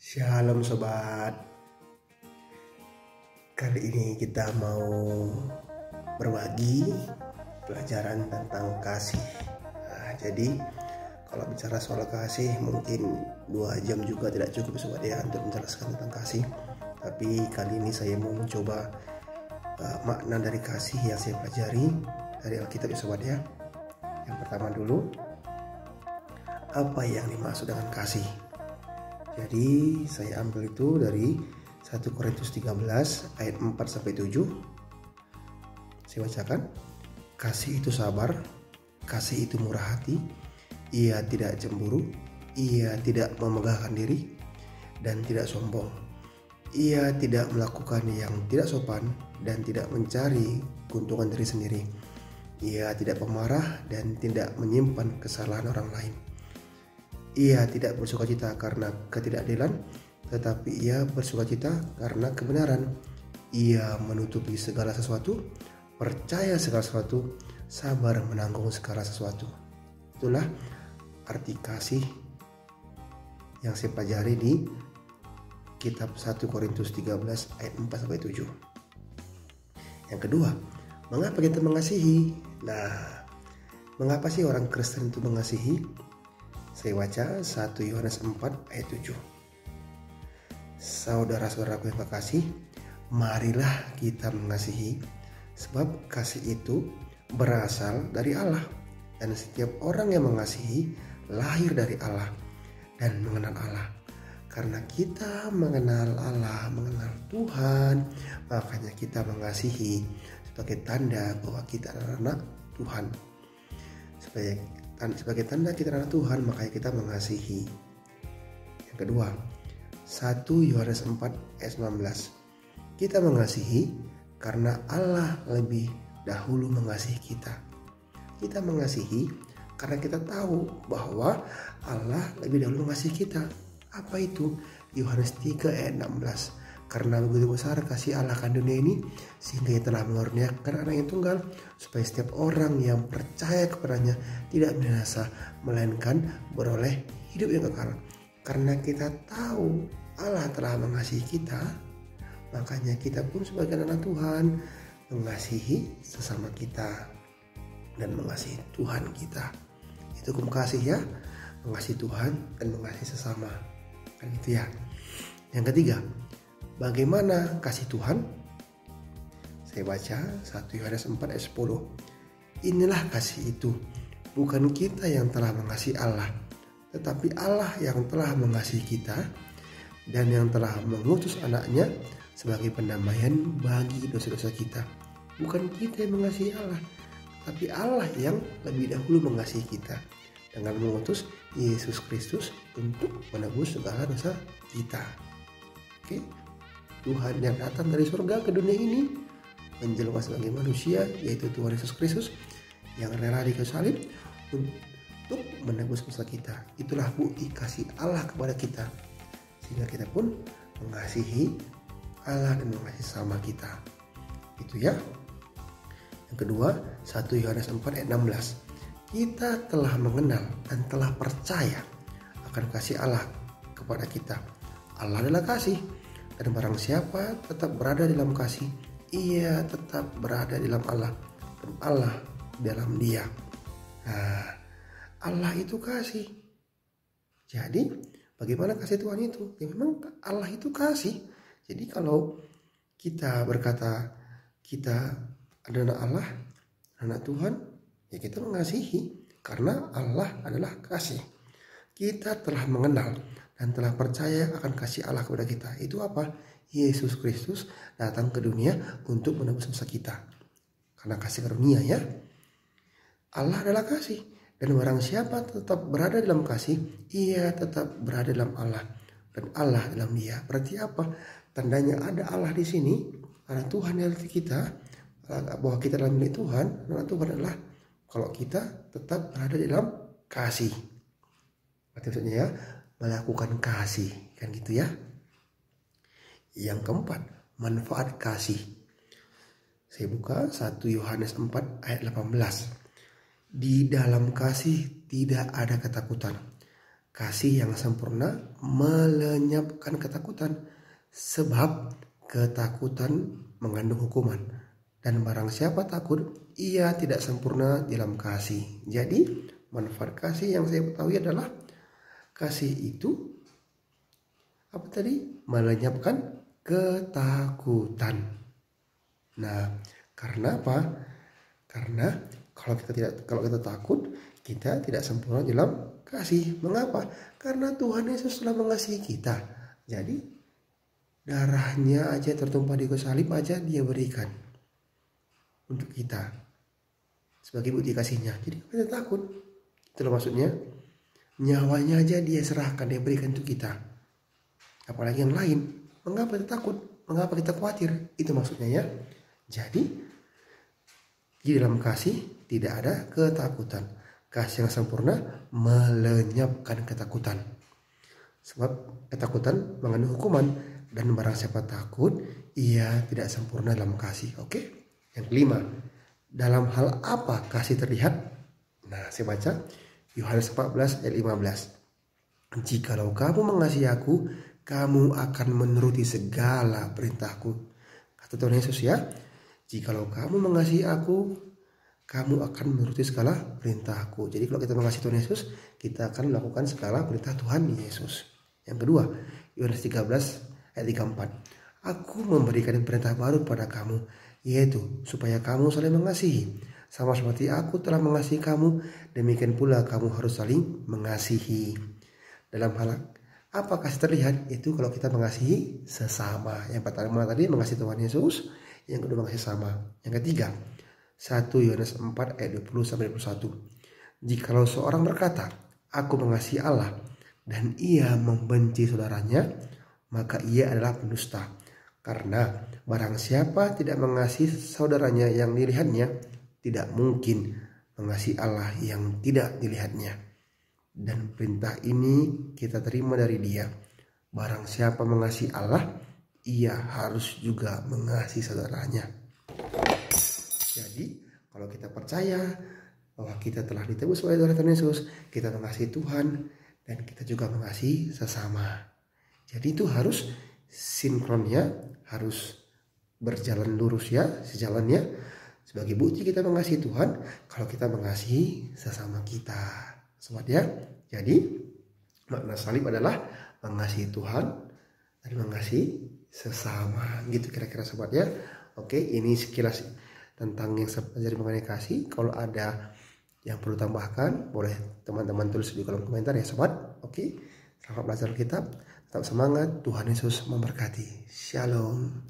Shalom sobat. Kali ini kita mau berbagi pelajaran tentang kasih. Jadi kalau bicara soal kasih mungkin 2 jam juga tidak cukup sobat ya untuk menjelaskan tentang kasih. Tapi kali ini saya mau mencoba makna dari kasih yang saya pelajari dari Alkitab ya sobat ya. Yang pertama dulu, apa yang dimaksud dengan kasih? Jadi saya ambil itu dari 1 Korintus 13 ayat 4-7. Saya bacakan. Kasih itu sabar, kasih itu murah hati, ia tidak cemburu, ia tidak memegahkan diri, dan tidak sombong. Ia tidak melakukan yang tidak sopan dan tidak mencari keuntungan diri sendiri. Ia tidak pemarah dan tidak menyimpan kesalahan orang lain. Ia tidak bersukacita karena ketidakadilan, tetapi ia bersukacita karena kebenaran. Ia menutupi segala sesuatu, percaya segala sesuatu, sabar menanggung segala sesuatu. Itulah arti kasih yang saya pelajari di kitab 1 Korintus 13 ayat 4-7. Yang kedua, mengapa kita mengasihi? Nah, mengapa sih orang Kristen itu mengasihi? Saya baca 1 Yohanes 4 ayat 7. Saudara-saudaraku yang kekasih, marilah kita mengasihi, sebab kasih itu berasal dari Allah, dan setiap orang yang mengasihi lahir dari Allah dan mengenal Allah. Karena kita mengenal Allah, mengenal Tuhan, makanya kita mengasihi sebagai tanda bahwa kita adalah anak Tuhan. Sebagai tanda kita adalah Tuhan, makanya kita mengasihi. Yang kedua, 1 Yohanes 4 ayat 19. Kita mengasihi karena Allah lebih dahulu mengasihi kita. Kita mengasihi karena kita tahu bahwa Allah lebih dahulu mengasihi kita. Apa itu? Yohanes 3 ayat 16. Karena begitu besar kasih Allah akan dunia ini, sehingga ia telah mengaruniakan anak yang tunggal, supaya setiap orang yang percaya kepadanya tidak binasa, melainkan beroleh hidup yang kekal. Karena kita tahu Allah telah mengasihi kita, makanya kita pun sebagai anak Tuhan mengasihi sesama kita dan mengasihi Tuhan kita. Itu hukum kasih ya, mengasihi Tuhan dan mengasihi sesama. Kan gitu ya. Yang ketiga, bagaimana kasih Tuhan? Saya baca 1 Yohanes 4 ayat 10. Inilah kasih itu, bukan kita yang telah mengasihi Allah, tetapi Allah yang telah mengasihi kita dan yang telah mengutus anaknya sebagai pendamaian bagi dosa-dosa kita. Bukan kita yang mengasihi Allah, tapi Allah yang lebih dahulu mengasihi kita dengan mengutus Yesus Kristus untuk menebus segala dosa kita. Oke? Tuhan yang datang dari surga ke dunia ini menjelma sebagai manusia, yaitu Tuhan Yesus Kristus yang rela di kayu salib untuk menebus dosa kita. Itulah bukti kasih Allah kepada kita, sehingga kita pun mengasihi Allah dan mengasihi sama kita. Itu ya. Yang kedua, 1 Yohanes 4 ayat 16. Kita telah mengenal dan telah percaya akan kasih Allah kepada kita. Allah adalah kasih. Dan barang siapa tetap berada dalam kasih, ia tetap berada dalam Allah, dan Allah dalam dia. Nah, Allah itu kasih. Jadi bagaimana kasih Tuhan itu? Ya memang Allah itu kasih. Jadi kalau kita berkata kita adalah Allah, anak Tuhan, ya kita mengasihi karena Allah adalah kasih. Kita telah mengenal dan telah percaya akan kasih Allah kepada kita. Itu apa? Yesus Kristus datang ke dunia untuk menebus dosa kita. Karena kasih karunia ya. Allah adalah kasih. Dan barang siapa tetap berada dalam kasih, ia tetap berada dalam Allah. Dan Allah dalam dia. Berarti apa? Tandanya ada Allah di sini. Karena Tuhan yang hati kita. Bahwa kita dalam milik Tuhan. Karena Tuhan adalah kalau kita tetap berada dalam kasih. Berarti maksudnya ya, melakukan kasih, kan gitu ya. Yang keempat, manfaat kasih. Saya buka 1 Yohanes 4 ayat 18. Di dalam kasih tidak ada ketakutan, kasih yang sempurna melenyapkan ketakutan, sebab ketakutan mengandung hukuman. Dan barang siapa takut, ia tidak sempurna dalam kasih. Jadi manfaat kasih yang saya ketahui adalah kasih itu apa tadi? Melenyapkan ketakutan. Nah, karena apa? Karena kalau kita takut, kita tidak sempurna dalam kasih. Mengapa? Karena Tuhan Yesus telah mengasihi kita. Jadi darahnya aja tertumpah di kayu salib aja dia berikan untuk kita sebagai bukti kasihnya. Jadi kita takut. Itulah maksudnya. Nyawanya aja dia serahkan, dia berikan untuk kita. Apalagi yang lain. Mengapa kita takut? Mengapa kita khawatir? Itu maksudnya ya. Jadi di dalam kasih tidak ada ketakutan. Kasih yang sempurna melenyapkan ketakutan. Sebab ketakutan mengandung hukuman. Dan barang siapa takut, ia tidak sempurna dalam kasih. Oke? Yang kelima, dalam hal apa kasih terlihat? Nah, saya baca Yohanes 14 ayat 15. Jikalau kamu mengasihi aku, kamu akan menuruti segala perintahku. Kata Tuhan Yesus ya. Jikalau kamu mengasihi aku, kamu akan menuruti segala perintahku. Jadi kalau kita mengasihi Tuhan Yesus, kita akan melakukan segala perintah Tuhan Yesus. Yang kedua, Yohanes 13 ayat 34. Aku memberikan perintah baru pada kamu, yaitu supaya kamu saling mengasihi. Sama seperti aku telah mengasihi kamu, demikian pula kamu harus saling mengasihi. Dalam hal apa kasih terlihat? Itu kalau kita mengasihi sesama. Yang pertama tadi mengasihi Tuhan Yesus, yang kedua mengasihi sesama. Yang ketiga, 1 Yohanes 4 ayat 20-21. Jikalau seorang berkata, aku mengasihi Allah, dan ia membenci saudaranya, maka ia adalah pendusta. Karena barang siapa tidak mengasihi saudaranya yang dilihatnya, tidak mungkin mengasihi Allah yang tidak dilihatnya. Dan perintah ini kita terima dari Dia. Barang siapa mengasihi Allah, ia harus juga mengasihi saudaranya. Jadi kalau kita percaya bahwa kita telah ditebus oleh Tuhan Yesus, kita mengasihi Tuhan dan kita juga mengasihi sesama. Jadi itu harus sinkronnya, harus berjalan lurus ya, sejalannya. Sebagai bukti kita mengasihi Tuhan, kalau kita mengasihi sesama kita. Sobat ya, jadi makna salib adalah mengasihi Tuhan dan mengasihi sesama. Gitu kira-kira sobat ya. Oke, ini sekilas tentang yang saya pelajari mengenai kasih. Kalau ada yang perlu tambahkan, boleh teman-teman tulis di kolom komentar ya sobat. Oke, selamat belajar kitab. Tetap semangat, Tuhan Yesus memberkati. Shalom.